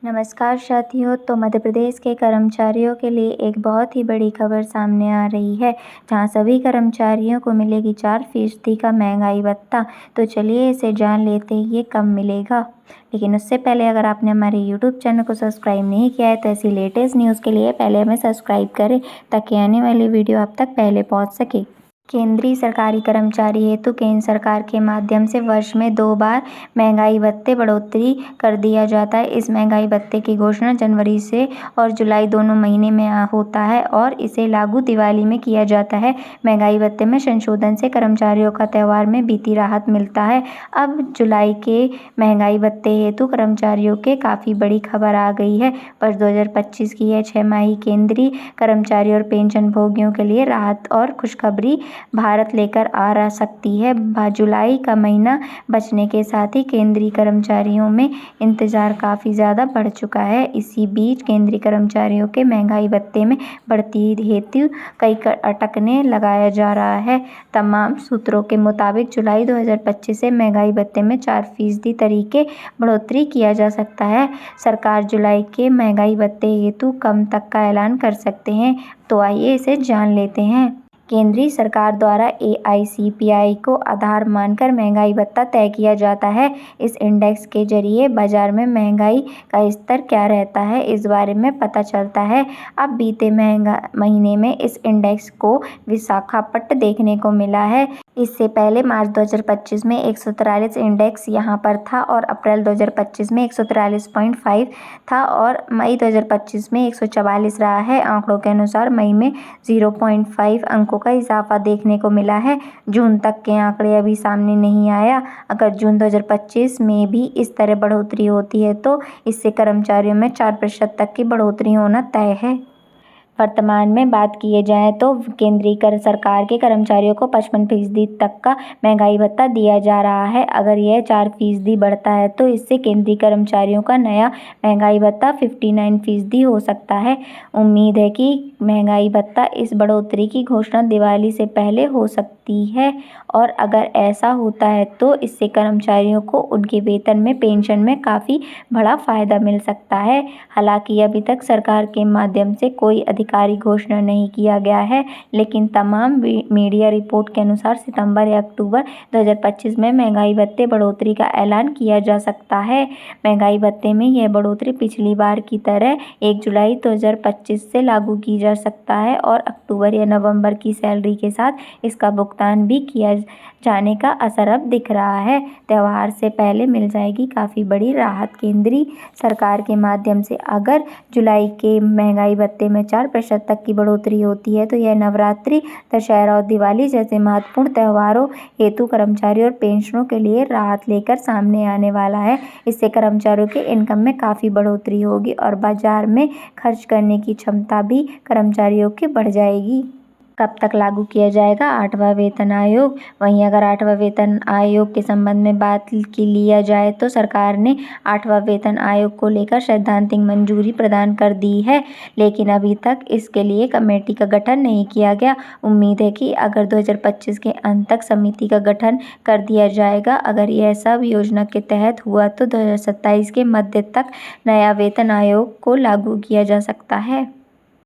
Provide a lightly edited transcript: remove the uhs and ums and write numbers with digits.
नमस्कार साथियों। तो मध्य प्रदेश के कर्मचारियों के लिए एक बहुत ही बड़ी खबर सामने आ रही है, जहां सभी कर्मचारियों को मिलेगी 4% का महंगाई भत्ता। तो चलिए इसे जान लेते हैं ये कब मिलेगा। लेकिन उससे पहले अगर आपने हमारे YouTube चैनल को सब्सक्राइब नहीं किया है तो ऐसी लेटेस्ट न्यूज़ के लिए पहले हमें सब्सक्राइब करें, ताकि आने वाली वीडियो आप तक पहले पहुँच सके। केंद्रीय सरकारी कर्मचारी हेतु केंद्र सरकार के माध्यम से वर्ष में 2 बार महंगाई भत्ते बढ़ोतरी कर दिया जाता है। इस महंगाई भत्ते की घोषणा जनवरी से और जुलाई दोनों महीने में होता है और इसे लागू दिवाली में किया जाता है। महंगाई भत्ते में संशोधन से कर्मचारियों का त्योहार में बीती राहत मिलता है। अब जुलाई के महंगाई भत्ते हेतु कर्मचारियों के काफ़ी बड़ी खबर आ गई है। वर्ष 2025 की यह 6 माही केंद्रीय कर्मचारी और पेंशन भोगियों के लिए राहत और खुशखबरी भारत लेकर आ सकती है। जुलाई का महीना बचने के साथ ही केंद्रीय कर्मचारियों में इंतजार काफ़ी ज़्यादा बढ़ चुका है। इसी बीच केंद्रीय कर्मचारियों के महंगाई भत्ते में बढ़ती हेतु कई अटकने लगाया जा रहा है। तमाम सूत्रों के मुताबिक जुलाई 2025 से महंगाई भत्ते में 4% तरीके बढ़ोतरी किया जा सकता है। सरकार जुलाई के महंगाई भत्ते हेतु कम तक का ऐलान कर सकते हैं। तो आइए इसे जान लेते हैं। केंद्रीय सरकार द्वारा AICPI को आधार मानकर महंगाई भत्ता तय किया जाता है। इस इंडेक्स के जरिए बाजार में महंगाई का स्तर क्या रहता है, इस बारे में पता चलता है। अब बीते महीने में इस इंडेक्स को विशाखापट्टनम देखने को मिला है। इससे पहले मार्च 2025 में 143 इंडेक्स यहाँ पर था और अप्रैल 2025 में 143.5 था और मई 2025 में 144 रहा है। आंकड़ों के अनुसार मई में 0.5 अंकों का इजाफा देखने को मिला है। जून तक के आंकड़े अभी सामने नहीं आया। अगर जून 2025 में भी इस तरह बढ़ोतरी होती है तो इससे कर्मचारियों में 4% तक की बढ़ोतरी होना तय है। वर्तमान में बात किए जाए तो केंद्रीय सरकार के कर्मचारियों को 55% तक का महंगाई भत्ता दिया जा रहा है। अगर यह 4% बढ़ता है तो इससे केंद्रीय कर्मचारियों का नया महंगाई भत्ता 59% हो सकता है। उम्मीद है कि महंगाई भत्ता इस बढ़ोतरी की घोषणा दिवाली से पहले हो सकती है और अगर ऐसा होता है तो इससे कर्मचारियों को उनके वेतन में, पेंशन में काफ़ी बड़ा फ़ायदा मिल सकता है। हालांकि अभी तक सरकार के माध्यम से कोई आधिकारिक घोषणा नहीं किया गया है, लेकिन तमाम मीडिया रिपोर्ट के अनुसार सितंबर या अक्टूबर 2025 में महंगाई भत्ते बढ़ोतरी का ऐलान किया जा सकता है। महंगाई भत्ते में यह बढ़ोतरी पिछली बार की तरह 1 जुलाई 2025 से लागू की जा सकता है और अक्टूबर या नवंबर की सैलरी के साथ इसका भुगतान भी किया जाने का असर अब दिख रहा है। त्योहार से पहले मिल जाएगी काफ़ी बड़ी राहत केंद्रीय सरकार के माध्यम से। अगर जुलाई के महंगाई भत्ते में 4% तक की बढ़ोतरी होती है तो यह नवरात्रि, दशहरा और दिवाली जैसे महत्वपूर्ण त्योहारों हेतु कर्मचारी और पेंशनरों के लिए राहत लेकर सामने आने वाला है। इससे कर्मचारियों के इनकम में काफ़ी बढ़ोतरी होगी और बाजार में खर्च करने की क्षमता भी कर्मचारियों की बढ़ जाएगी। कब तक लागू किया जाएगा 8वां वेतन आयोग? वहीं अगर 8वां वेतन आयोग के संबंध में बात की लिया जाए तो सरकार ने 8वां वेतन आयोग को लेकर सैद्धांतिक मंजूरी प्रदान कर दी है, लेकिन अभी तक इसके लिए कमेटी का गठन नहीं किया गया। उम्मीद है कि अगर 2025 के अंत तक समिति का गठन कर दिया जाएगा। अगर यह सब योजना के तहत हुआ तो 2027 के मध्य तक नया वेतन आयोग को लागू किया जा सकता है।